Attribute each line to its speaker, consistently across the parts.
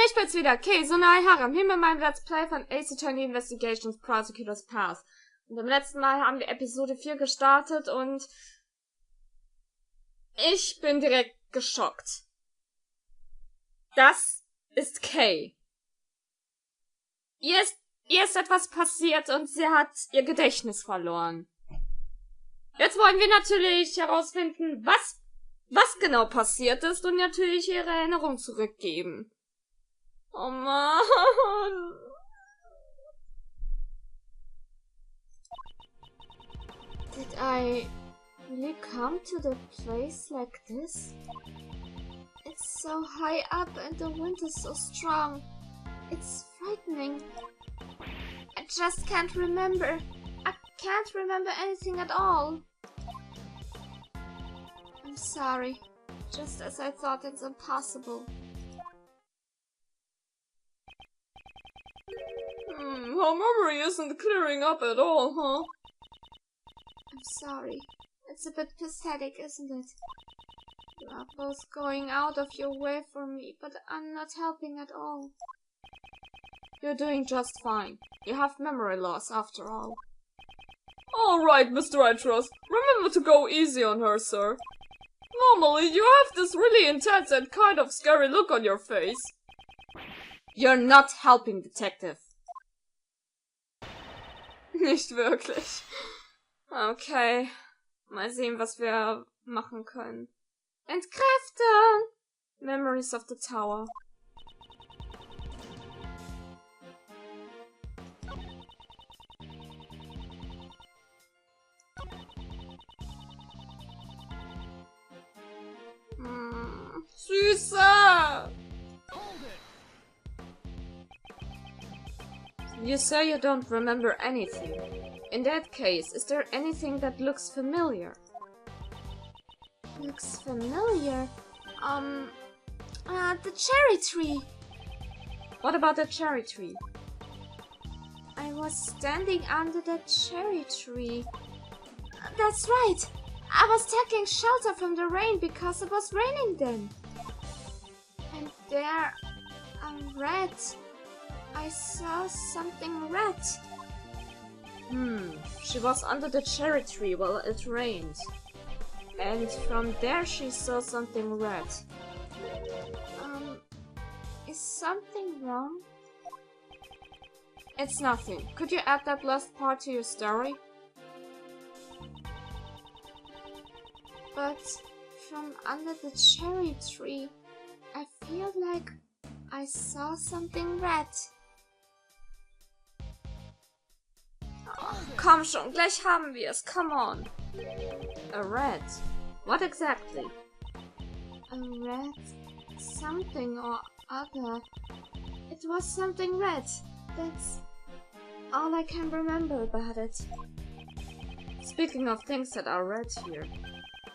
Speaker 1: ich bin's wieder, Konsole, Jahren, hier mit meinem Let's Play von Ace Attorney Investigations Prosecutor's Past. Und beim letzten Mal haben wir Episode 4 gestartet und ich bin direkt geschockt. Das ist Kay. Ihr ist etwas passiert und sie hat ihr Gedächtnis verloren. Jetzt wollen wir natürlich herausfinden, was genau passiert ist und natürlich ihre Erinnerung zurückgeben. Oh Mann. Did I really come to the place like this? It's so high up and the wind is so strong. It's frightening. I just can't remember. I can't remember anything at all. I'm sorry. Just as I thought, it's impossible. Her memory isn't clearing up at all, huh? I'm sorry. It's a bit pathetic, isn't it? You are both going out of your way for me, but I'm not helping at all. You're doing just fine. You have memory loss, after all. Alright, Mr. I Trust. Remember to go easy on her, sir. Normally, you have this really intense and kind of scary look on your face. You're not helping, Detective. Nicht wirklich. Okay. Mal sehen, was wir machen können. Entkräften! Memories of the Tower. Süßer! You say you don't remember anything. In that case, is there anything that looks familiar? Looks familiar? The cherry tree. What about the cherry tree? I was standing under the cherry tree. That's right. I was taking shelter from the rain because it was raining then. And there, red. I saw something red. She was under the cherry tree while it rained. And from there she saw something red. Is something wrong? It's nothing. Could you add that last part to your story? But from under the cherry tree, I feel like I saw something red. Oh, komm schon, gleich haben wir es. Come on. A red. What exactly? A red something or other. It was something red. That's all I can remember about it. Speaking of things that are red here,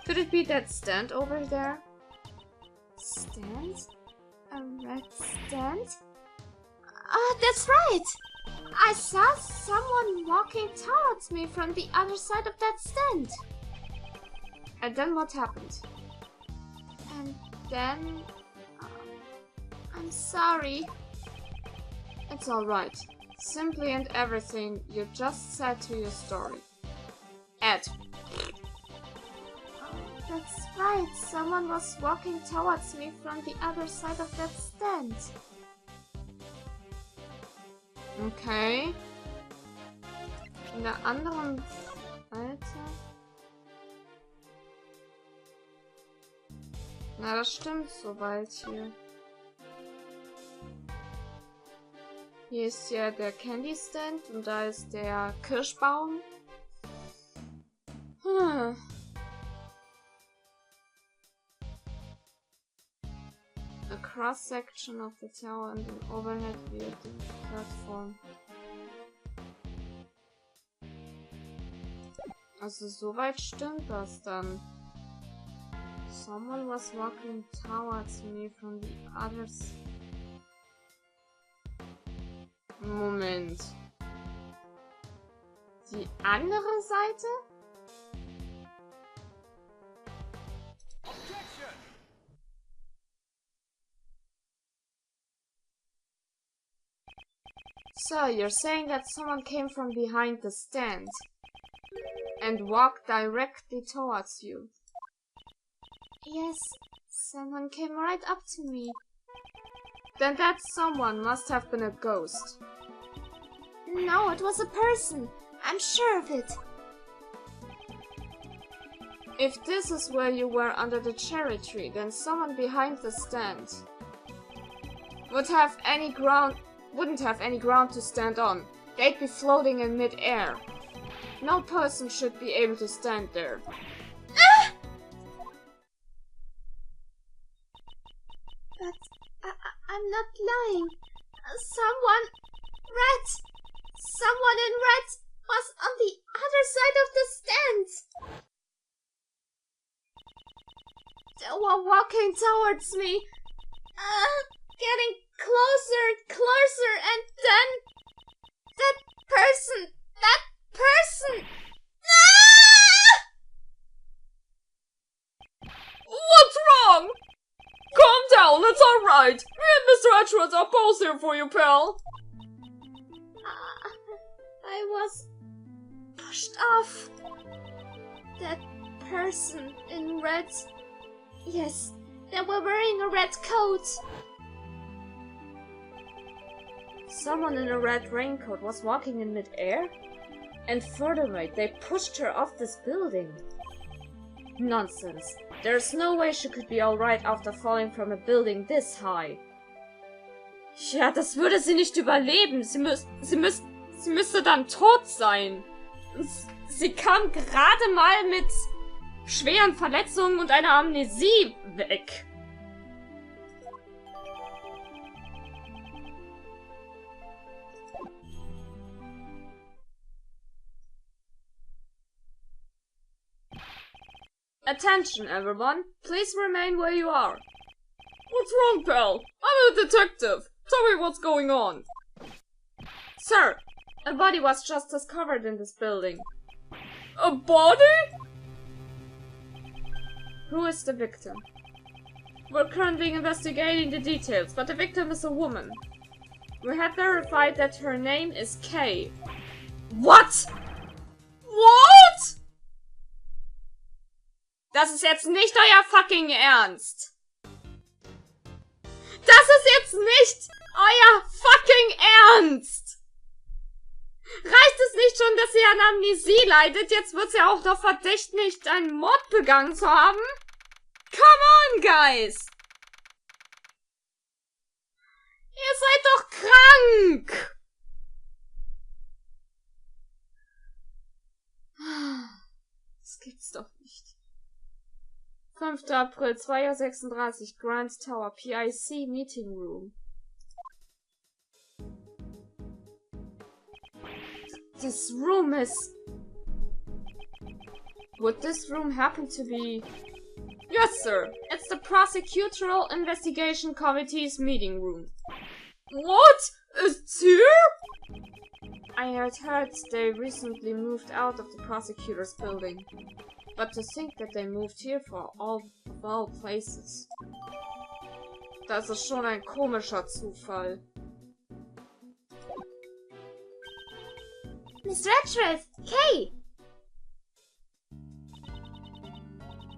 Speaker 1: could it be that stand over there? Stand? A red stand? Ah, that's right! I saw someone walking towards me from the other side of that stand. And then what happened? And then... I'm sorry. It's alright. Simply and everything you just said to your story. Ed. That's right. Someone was walking towards me from the other side of that stand. Okay. In der anderen Seite. Na, das stimmt soweit hier. Hier ist ja der Candy Stand und da ist der Kirschbaum. A cross section of the tower and an overhead view of the platform. Also soweit stimmt das dann. Someone was walking towards me from the others. Moment. Die andere Seite? So, you're saying that someone came from behind the stand and walked directly towards you? Yes, someone came right up to me. Then that someone must have been a ghost. No, it was a person. I'm sure of it. If this is where you were under the cherry tree, then someone behind the stand wouldn't have any ground to stand on. They'd be floating in mid-air. No person should be able to stand there. Ah! But I'm not lying. Someone in red was on the other side of the stand. They were walking towards me. Getting closer and closer, and then that person! Ah!
Speaker 2: What's wrong? Calm down, it's alright. Me and Mr. Edgeworth are both here for you, pal.
Speaker 1: I was pushed off. That person in red. Yes, they were wearing a red coat.
Speaker 2: Someone in a red raincoat was walking in mid-air? And furthermore, they pushed her off this building. Nonsense. There's no way she could be alright after falling from a building this high. Ja, das würde sie nicht überleben. Sie müsste dann tot sein. Sie kam gerade mal mit schweren Verletzungen und einer Amnesie weg.
Speaker 1: Attention, everyone. Please remain where you are.
Speaker 2: What's wrong, pal? I'm a detective. Tell me what's going on.
Speaker 1: Sir, a body was just discovered in this building.
Speaker 2: A body?
Speaker 1: Who is the victim? We're currently investigating the details, but the victim is a woman. We have verified that her name is Kay.
Speaker 2: What? What?
Speaker 1: Das ist jetzt nicht euer fucking Ernst! Das ist jetzt nicht euer fucking Ernst! Reicht es nicht schon, dass sie an Amnesie leidet? Jetzt wird sie auch noch verdächtigt, einen Mord begangen zu haben? Come on, guys! Ihr seid doch krank! Das gibt's doch nicht. 5. April, 2:36 Uhr, Grand Tower, PIC Meeting Room. This room is... Would this room happen to be... Yes, sir! It's the Prosecutorial Investigation Committee's meeting room.
Speaker 2: What? It's here?
Speaker 1: I had heard they recently moved out of the prosecutor's building. But to think that they moved here for all of all places. Das ist schon ein komischer Zufall. Mr. Edgeworth! Kay!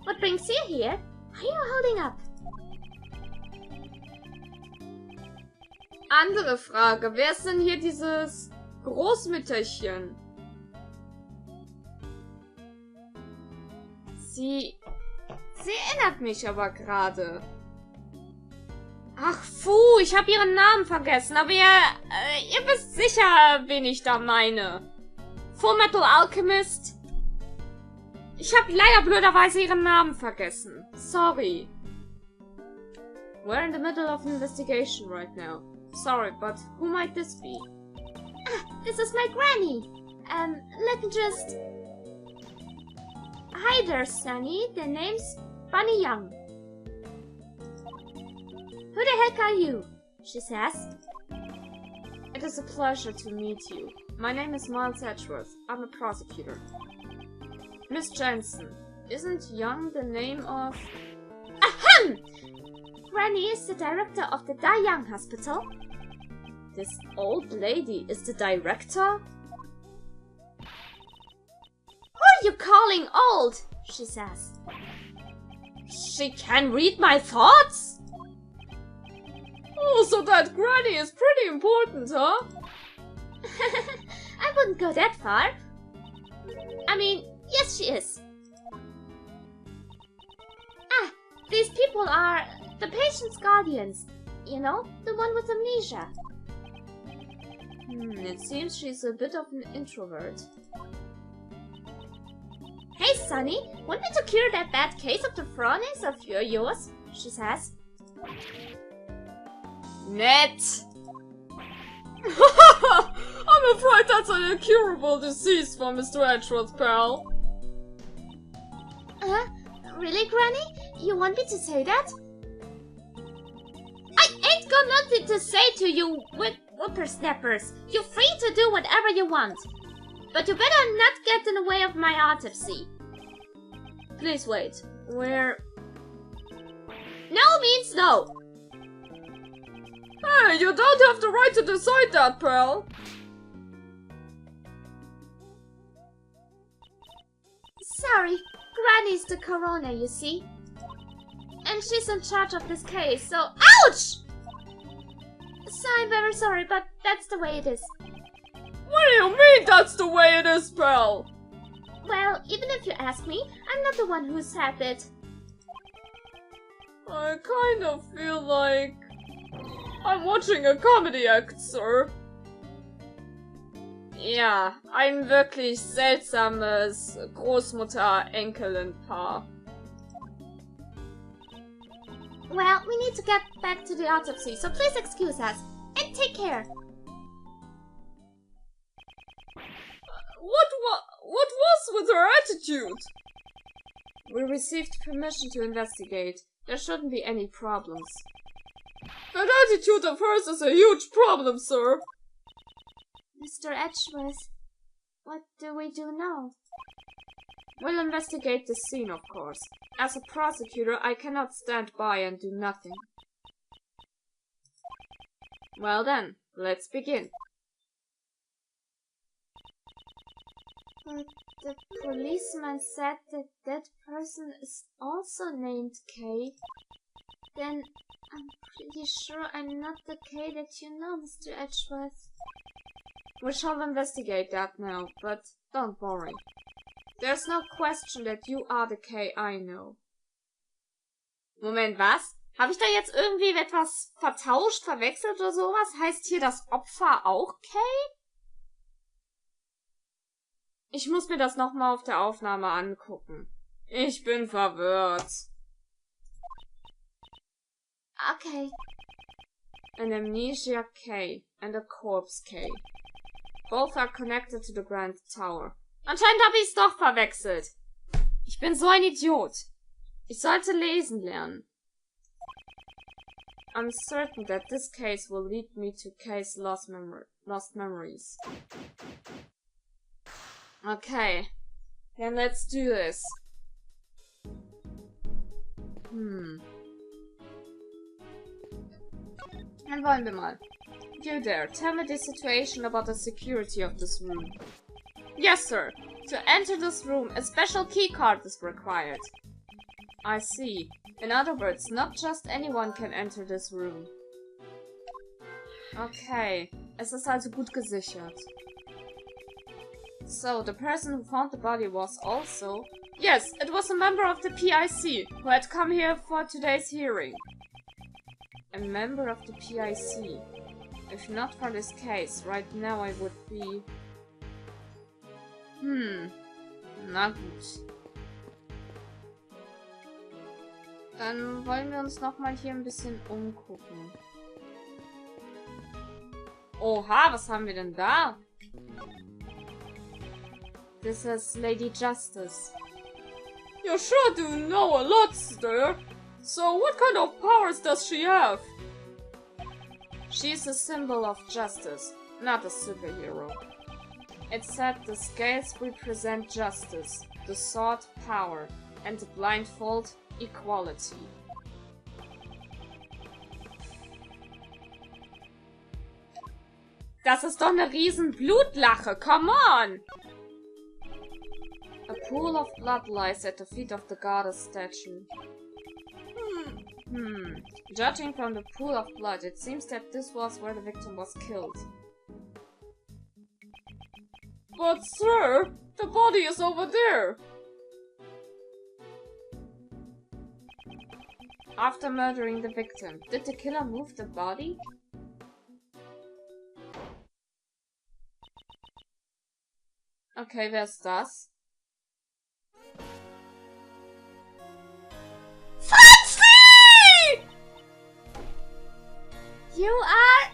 Speaker 1: What brings you here? Are you holding up? Andere Frage. Wer ist denn hier dieses Großmütterchen? Sie erinnert mich aber gerade. Ach, ich habe ihren Namen vergessen, aber ihr wisst sicher, wen ich da meine. Full Metal Alchemist. Ich habe leider blöderweise ihren Namen vergessen. Sorry. We're in the middle of an investigation right now. Sorry, but who might this be? Ah, this is my granny. Let me just... Hi there, Sunny. The name's Bunny Young. Who the heck are you? She says. It is a pleasure to meet you. My name is Miles Edgeworth. I'm a prosecutor. Miss Jensen, isn't Young the name of... Ahem! Granny is the director of the Da Young Hospital.
Speaker 2: This old lady is the director?
Speaker 1: Who are you calling old? She says.
Speaker 2: She can read my thoughts?
Speaker 3: Oh, so that granny is pretty important, huh?
Speaker 1: I wouldn't go that far. I mean, yes, she is. Ah, these people are the patient's guardians. You know, the one with amnesia.
Speaker 2: It seems she's a bit of an introvert.
Speaker 1: Hey, Sonny, want me to cure that bad case of the frownies of yours? She says.
Speaker 2: Net!
Speaker 3: I'm afraid that's an incurable disease for Mr. Edgeworth, pal.
Speaker 1: Really, Granny? You want me to say that? I ain't got nothing to say to you whippersnappers. You're free to do whatever you want. But you better not get in the way of my autopsy.
Speaker 2: Please wait. Where?
Speaker 1: No means no.
Speaker 3: Hey, you don't have the right to decide that, pal.
Speaker 1: Sorry, Granny's the coroner, you see. And she's in charge of this case, so— Ouch! So I'm very sorry, but that's the way it is.
Speaker 3: What do you mean that's the way it is, pal?
Speaker 1: Well, even if you ask me, I'm not the one who said it.
Speaker 3: I kind of feel like I'm watching a comedy act, sir.
Speaker 2: Ja, ein wirklich seltsames Großmutter-Enkelin-Paar.
Speaker 1: Well, we need to get back to the autopsy, so please excuse us. And take care.
Speaker 3: What was with her attitude?
Speaker 2: We received permission to investigate. There shouldn't be any problems.
Speaker 3: That attitude of hers is a huge problem, sir.
Speaker 1: Mr. Edgeworth, what do we do now?
Speaker 2: We'll investigate the scene, of course. As a prosecutor, I cannot stand by and do nothing. Well then, let's begin.
Speaker 1: But the policeman said that that person is also named Kay. Then I'm pretty sure I'm not the Kay that you know, Mr. Edgeworth.
Speaker 2: We shall investigate that now, but don't worry. There's no question that you are the Kay I know.
Speaker 1: Moment, was? Habe ich da jetzt irgendwie etwas vertauscht, verwechselt oder sowas? Heißt hier das Opfer auch Kay?
Speaker 2: Ich muss mir das nochmal auf der Aufnahme angucken. Ich bin verwirrt.
Speaker 1: Okay.
Speaker 2: An amnesia K and a corpse K. Both are connected to the Grand Tower.
Speaker 1: Anscheinend habe ich's doch verwechselt.
Speaker 2: Ich bin so ein Idiot. Ich sollte lesen lernen. I'm certain that this case will lead me to Kay's lost memories. Okay, then let's do this. Dann wollen wir mal. You there, tell me the situation about the security of this room.
Speaker 1: Yes, sir. To enter this room, a special key card is required.
Speaker 2: I see. In other words, not just anyone can enter this room. Okay, es ist also gut gesichert. So, the person who found the body was also... Yes, it was a member of the PIC who had come here for today's hearing. A member of the PIC. If not for this case, right now I would be... Na gut. Dann wollen wir uns nochmal hier ein bisschen umgucken. Oha, was haben wir denn da? This is Lady Justice.
Speaker 3: You sure do know a lot, sir. So what kind of powers does she have?
Speaker 2: She's a symbol of justice, not a superhero. It said the scales represent justice, the sword power, and the blindfold equality. Das ist doch eine riesen Blutlache, come on! A pool of blood lies at the feet of the goddess statue. Judging from the pool of blood, it seems that this was where the victim was killed.
Speaker 3: But sir, the body is over there.
Speaker 2: After murdering the victim, did the killer move the body? Okay, wer ist das?
Speaker 1: Franzi! You are...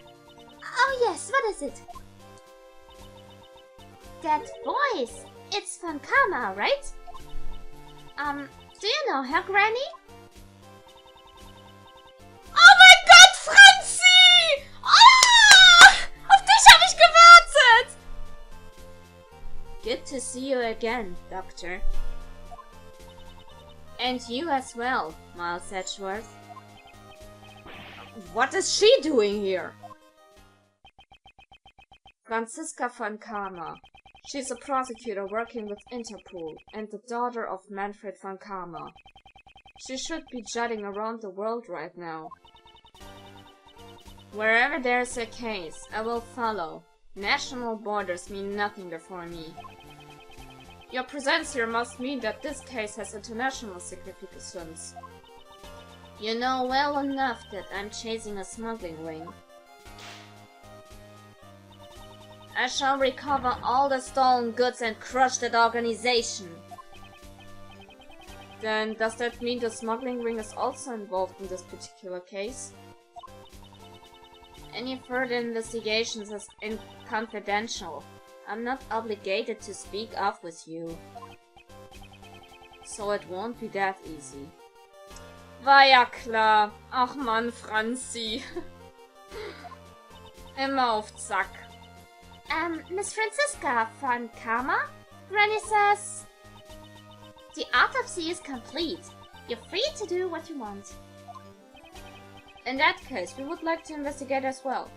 Speaker 1: Oh yes, what is it? That voice. It's von Karma, right? Do you know her, Granny? Oh mein Gott, Franzi! Ah! Auf dich habe ich gewartet!
Speaker 2: Good to see you again, Doctor. And you as well, Miles Edgeworth. What is she doing here? Franziska von Karma. She's a prosecutor working with Interpol and the daughter of Manfred von Karma. She should be jutting around the world right now. Wherever there's a case, I will follow. National borders mean nothing before me. Your presence here must mean that this case has international significance. You know well enough that I'm chasing a smuggling ring. I shall recover all the stolen goods and crush that organization. Then does that mean the smuggling ring is also involved in this particular case? Any further investigations is confidential. I'm not obligated to speak up with you. So it won't be that easy.
Speaker 3: War ja klar. Ach Mann, Franzi. Immer auf Zack.
Speaker 1: Miss Franziska von Karma? Granny says... The autopsy is complete. You're free to do what you want.
Speaker 2: In that case, we would like to investigate as well.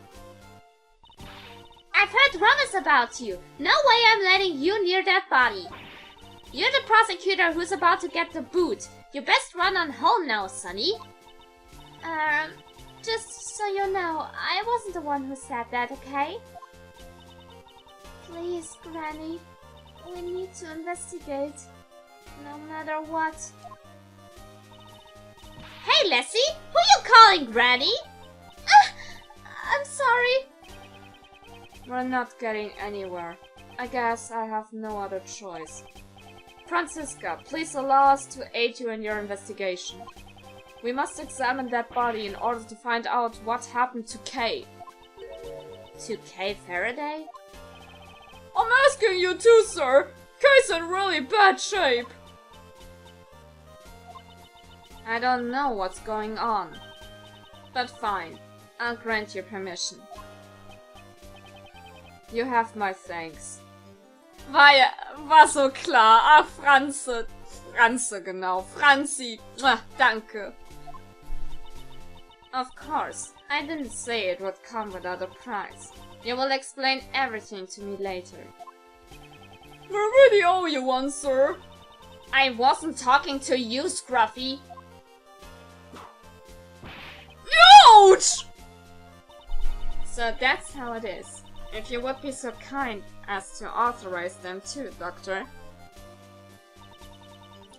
Speaker 1: I've heard rumors about you. No way I'm letting you near that body. You're the prosecutor who's about to get the boot. You best run on home now, Sonny. Just so you know, I wasn't the one who said that, okay? Please, Granny. We need to investigate. No matter what. Hey, Leslie! Who you calling Granny? I'm sorry.
Speaker 2: We're not getting anywhere. I guess I have no other choice. Franziska, please allow us to aid you in your investigation. We must examine that body in order to find out what happened to Kay. To Kay Faraday?
Speaker 3: I'm asking you too, sir. Kay's in really bad shape.
Speaker 2: I don't know what's going on. But fine, I'll grant you permission. You have my thanks.
Speaker 3: War so klar. Ach, Franzi, genau. Franzi. Danke.
Speaker 2: Of course, I didn't say it would come without a price. You will explain everything to me later.
Speaker 3: We really owe you one, sir.
Speaker 2: I wasn't talking to you, Scruffy.
Speaker 3: Ouch!
Speaker 2: So that's how it is. If you would be so kind as to authorize them too, Doctor.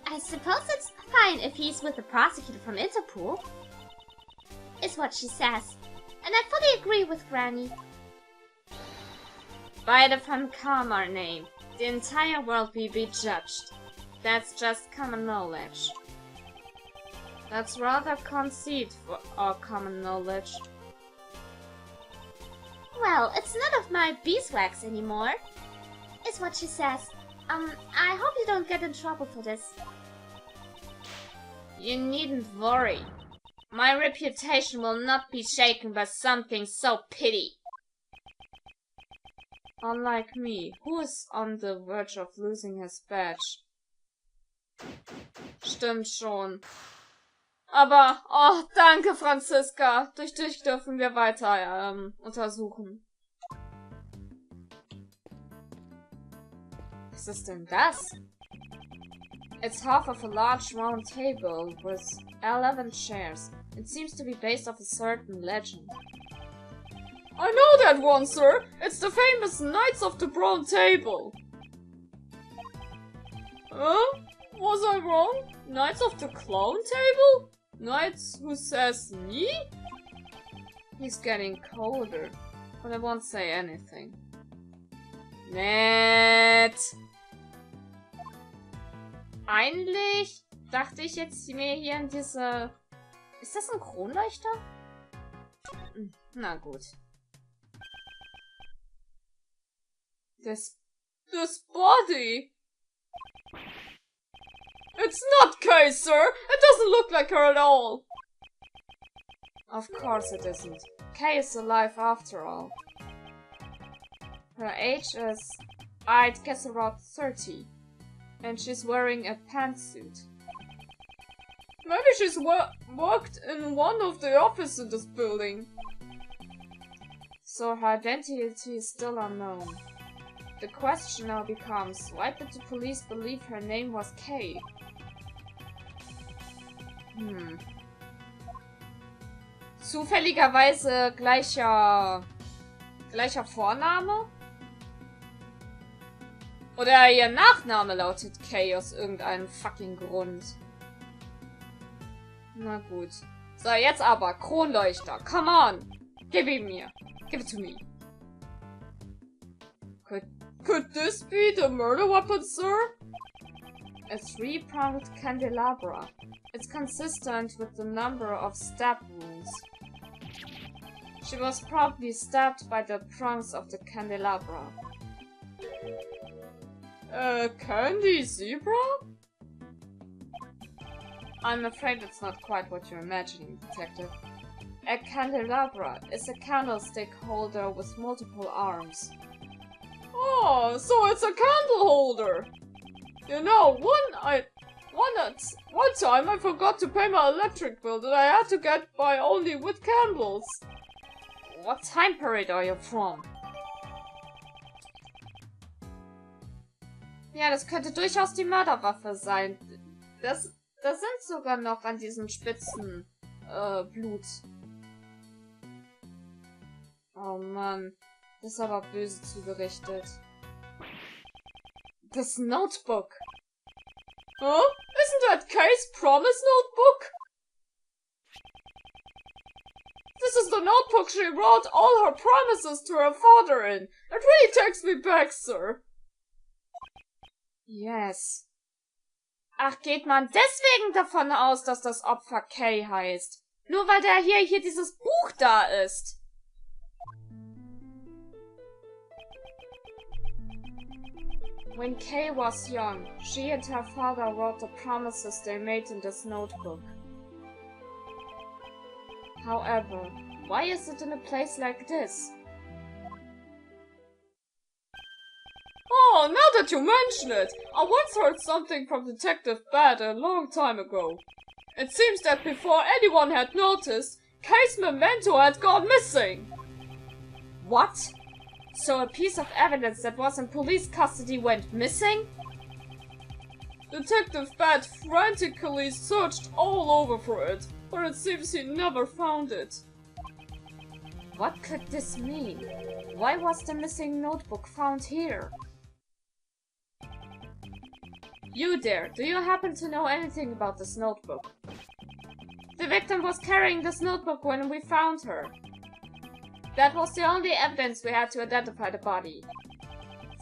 Speaker 1: I suppose it's fine if he's with the prosecutor from Interpol. Is what she says. And I fully agree with Granny.
Speaker 2: By the von Karma name, the entire world will be judged. That's just common knowledge. That's rather conceit for our common knowledge.
Speaker 1: Well, it's none of my beeswax anymore. Is what she says. I hope you don't get in trouble for this.
Speaker 2: You needn't worry. My reputation will not be shaken by something so petty. Unlike me, who is on the verge of losing his badge.
Speaker 3: Stimmt schon. Aber, oh, danke, Franziska. Durch dich dürfen wir weiter untersuchen.
Speaker 2: Was ist denn das? It's half of a large round table with 11 chairs. It seems to be based off a certain legend.
Speaker 3: I know that one, sir! It's the famous Knights of the Brown Table! Huh? Was I wrong? Knights of the Clown Table? Knights who says me?
Speaker 2: He's getting colder, but I won't say anything. Nett! Eigentlich dachte ich jetzt mir hier in diese... Ist das ein Kronleuchter? Na gut.
Speaker 3: This body! It's not Kay, sir! It doesn't look like her at all!
Speaker 2: Of course it isn't. Kay is alive after all. Her age is, I'd guess, around 30. And she's wearing a pantsuit.
Speaker 3: Maybe she's worked in one of the offices in this building.
Speaker 2: So her identity is still unknown. The question now becomes, why did the police believe her name was Kay? Zufälligerweise gleicher Vorname? Oder ihr Nachname lautet Kay aus irgendeinem fucking Grund. Na gut. So, jetzt aber. Kronleuchter. Come on. Gib ihn mir. Give it to me.
Speaker 3: Could this be the murder weapon, sir?
Speaker 2: A 3-pronged candelabra. It's consistent with the number of stab wounds. She was probably stabbed by the prongs of the candelabra.
Speaker 3: Candy zebra?
Speaker 2: I'm afraid it's not quite what you're imagining, Detective. A candelabra is a candlestick holder with multiple arms.
Speaker 3: Oh, so it's a candle holder! You know, one time I forgot to pay my electric bill that I had to get by only with candles.
Speaker 2: What time period are you from? Ja, das könnte durchaus die Mörderwaffe sein. Das sind sogar noch an diesen Spitzen Blut. Oh Mann, das ist aber böse zugerichtet. Das Notebook.
Speaker 3: Huh? Isn't that Kay's promise notebook? This is the notebook she wrote all her promises to her father in. It really takes me back, sir.
Speaker 2: Yes. Ach, geht man deswegen davon aus, dass das Opfer Kay heißt? Nur weil der hier dieses Buch da ist. When Kay was young, she and her father wrote the promises they made in this notebook. However, why is it in a place like this?
Speaker 3: Oh, now that you mention it, I once heard something from Detective Bad a long time ago. It seems that before anyone had noticed, Kay's memento had gone missing.
Speaker 2: What? So a piece of evidence that was in police custody went missing?
Speaker 3: Detective Bad frantically searched all over for it, but it seems he never found it.
Speaker 2: What could this mean? Why was the missing notebook found here? You there, do you happen to know anything about this notebook? The victim was carrying this notebook when we found her. That was the only evidence we had to identify the body.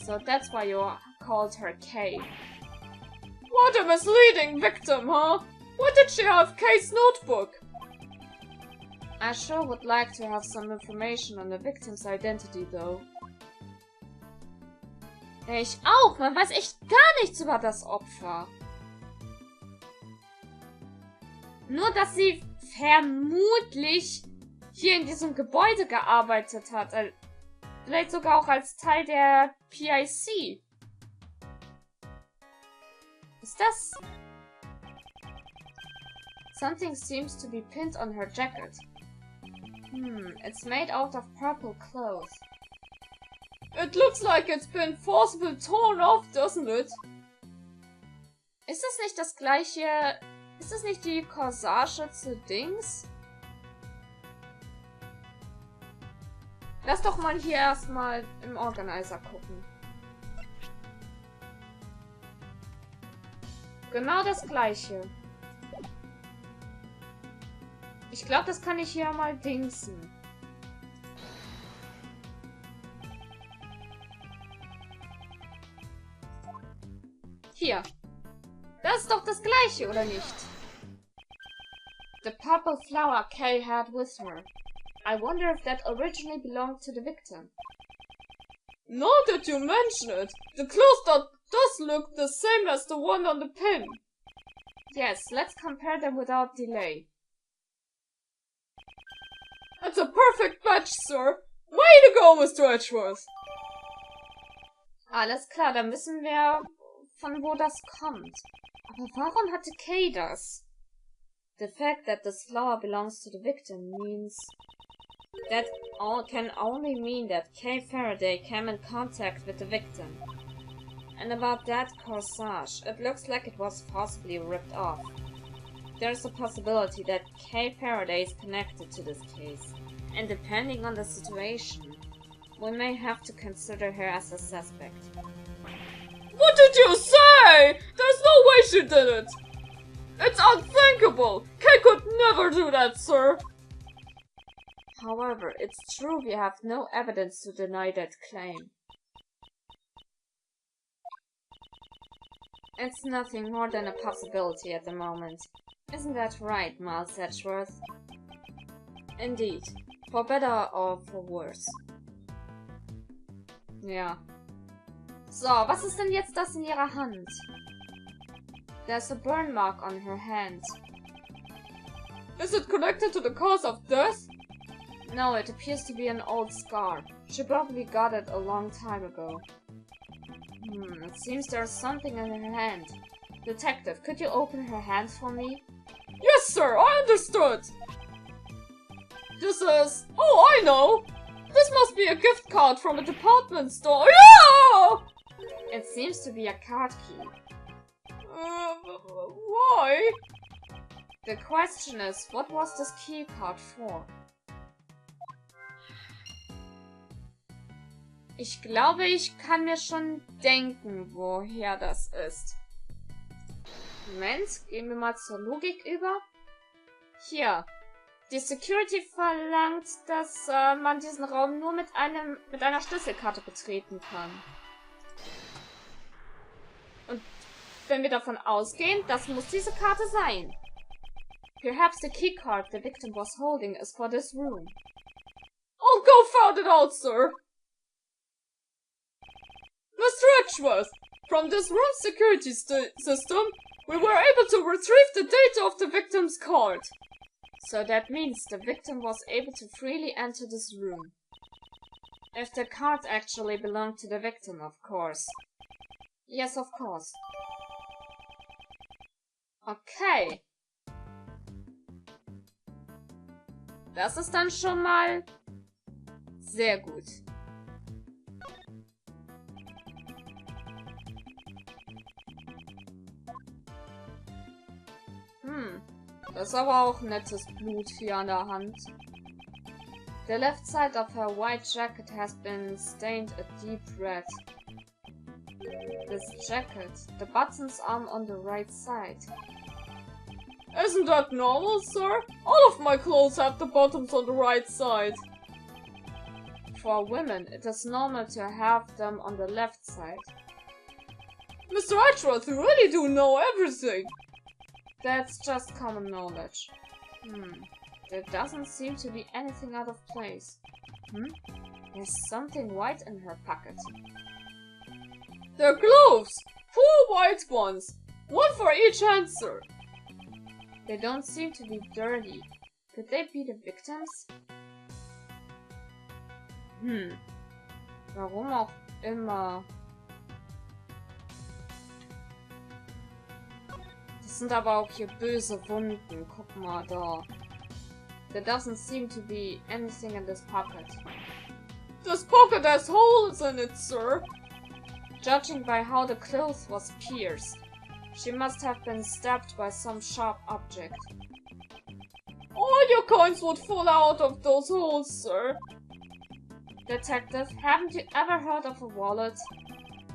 Speaker 2: So that's why you called her Kay.
Speaker 3: What a misleading victim, huh? Why did she have Kay's notebook?
Speaker 2: I sure would like to have some information on the victim's identity, though. Ich auch! Man weiß echt gar nichts über das Opfer. Nur, dass sie vermutlich hier in diesem Gebäude gearbeitet hat. Vielleicht sogar auch als Teil der PIC. Ist das? Something seems to be pinned on her jacket. It's made out of purple cloth.
Speaker 3: It looks like it's been forcibly torn off, doesn't it?
Speaker 2: Ist das nicht das gleiche... Ist das nicht die Corsage zu Dings? Lass doch mal hier erstmal im Organizer gucken. Genau das gleiche. Ich glaube, das kann ich hier mal dingsen. Hier. Das ist doch das gleiche, oder nicht? The purple flower Kay had with her. I wonder if that originally belonged to the victim.
Speaker 3: Now that you mention it, the cloth does look the same as the one on the pin.
Speaker 2: Yes, let's compare them without delay.
Speaker 3: It's a perfect match, sir. Way to go, Mr. Edgeworth.
Speaker 2: Alles klar, dann wissen wir, von wo das kommt. Aber warum hatte Kay das? The fact that this flower belongs to the victim means... That can only mean that Kay Faraday came in contact with the victim. And about that corsage, it looks like it was possibly ripped off. There's a possibility that Kay Faraday is connected to this case. And depending on the situation, we may have to consider her as a suspect.
Speaker 3: What did you say? There's no way she did it. It's unthinkable. Kay could never do that, sir.
Speaker 2: However, it's true we have no evidence to deny that claim. It's nothing more than a possibility at the moment. Isn't that right, Miles Edgeworth? Indeed. For better or for worse. Ja. So, was ist denn jetzt das in ihrer Hand? There's a burn mark on her hand.
Speaker 3: Is it connected to the cause of death?
Speaker 2: No, it appears to be an old scar. She probably got it a long time ago. It seems there's something in her hand. Detective, could you open her hand for me?
Speaker 3: Yes, sir, I understood. This is... Oh, I know. This must be a gift card from a department store. Yeah!
Speaker 2: It seems to be a card key.
Speaker 3: Why?
Speaker 2: The question is, what was this key card for? Ich glaube, ich kann mir schon denken, woher das ist. Moment, gehen wir mal zur Logik über. Hier. Die Security verlangt, dass man diesen Raum nur mit einer Schlüsselkarte betreten kann. Und wenn wir davon ausgehen, das muss diese Karte sein. Perhaps the key card the victim was holding is for this room.
Speaker 3: I'll go find it out, sir. Mr. Edgeworth, from this room's security system, we were able to retrieve the data of the victim's card.
Speaker 2: So that means the victim was able to freely enter this room. If the card actually belonged to the victim, of course. Yes, of course. Okay. Das ist dann schon mal sehr gut. Das ist aber auch nettes Blut hier an der Hand. The left side of her white jacket has been stained a deep red. This jacket, the buttons are on the right side.
Speaker 3: Isn't that normal, sir? All of my clothes have the bottoms on the right side.
Speaker 2: For women, it is normal to have them on the left side.
Speaker 3: Mr. Edgeworth, you really do know everything.
Speaker 2: That's just common knowledge. There doesn't seem to be anything out of place. There's something white in her pocket.
Speaker 3: They're gloves! 4 white ones! One for each hand, sir.
Speaker 2: They don't seem to be dirty. Could they be the victims? Warum auch immer. Das sind aber auch hier böse Wunden. Guck mal da. There doesn't seem to be anything in this pocket.
Speaker 3: This pocket has holes in it, sir.
Speaker 2: Judging by how the cloth was pierced, she must have been stabbed by some sharp object.
Speaker 3: All your coins would fall out of those holes, sir.
Speaker 2: Detective, haven't you ever heard of a wallet?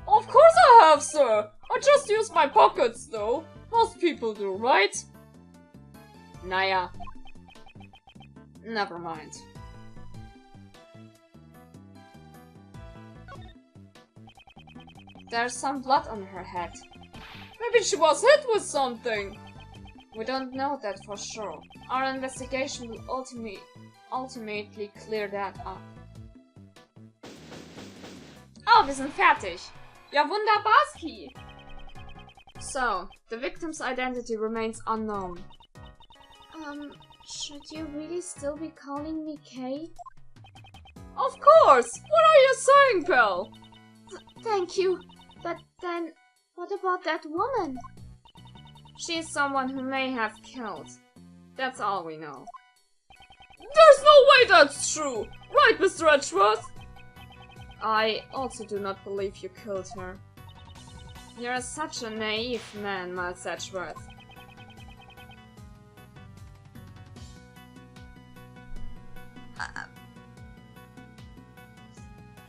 Speaker 3: Of course I have, sir. I just use my pockets, though. Most people do, right?
Speaker 2: Naja. Never mind. There's some blood on her head.
Speaker 3: Maybe she was hit with something.
Speaker 2: We don't know that for sure. Our investigation will ultimately clear that up.
Speaker 1: Oh, wir sind fertig.
Speaker 3: Ja, wunderbarski.
Speaker 2: So, the victim's identity remains unknown.
Speaker 1: Should you really still be calling me Kay?
Speaker 3: Of course! What are you saying, pal?
Speaker 1: Thank you. But then, what about that woman?
Speaker 2: She's someone who may have killed. That's all we know.
Speaker 3: There's no way that's true! Right, Mr. Edgeworth?
Speaker 2: I also do not believe you killed her. You're such a naive man, Miles Edgeworth.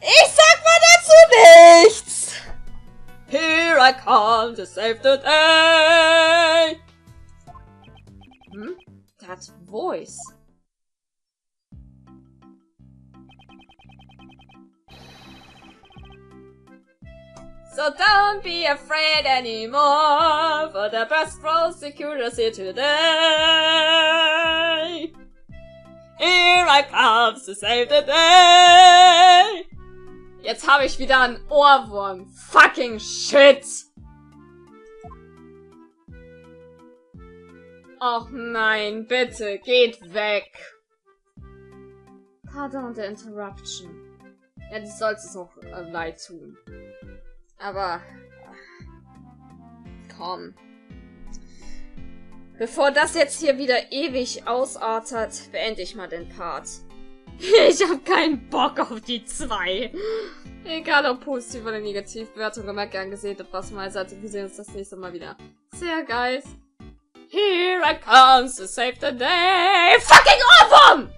Speaker 3: Ich sag mal dazu nichts! Here I come to save the day!
Speaker 2: That voice.
Speaker 3: So don't be afraid anymore, for the best prosecutor's here today. Here I come to save the day. Jetzt habe ich wieder einen Ohrwurm. Fucking shit. Och nein, bitte, geht weg.
Speaker 2: Pardon the interruption.
Speaker 3: Ja, die soll's es auch leid tun. Aber... komm. Bevor das jetzt hier wieder ewig ausartet, beende ich mal den Part. Ich hab keinen Bock auf die 2. Egal ob positiv oder negativ, Bewertung immer gern gesehen und was mal seid. Wir sehen uns das nächste Mal wieder. Sehr geil. Here I come to save the day. Fucking Ohrwurm!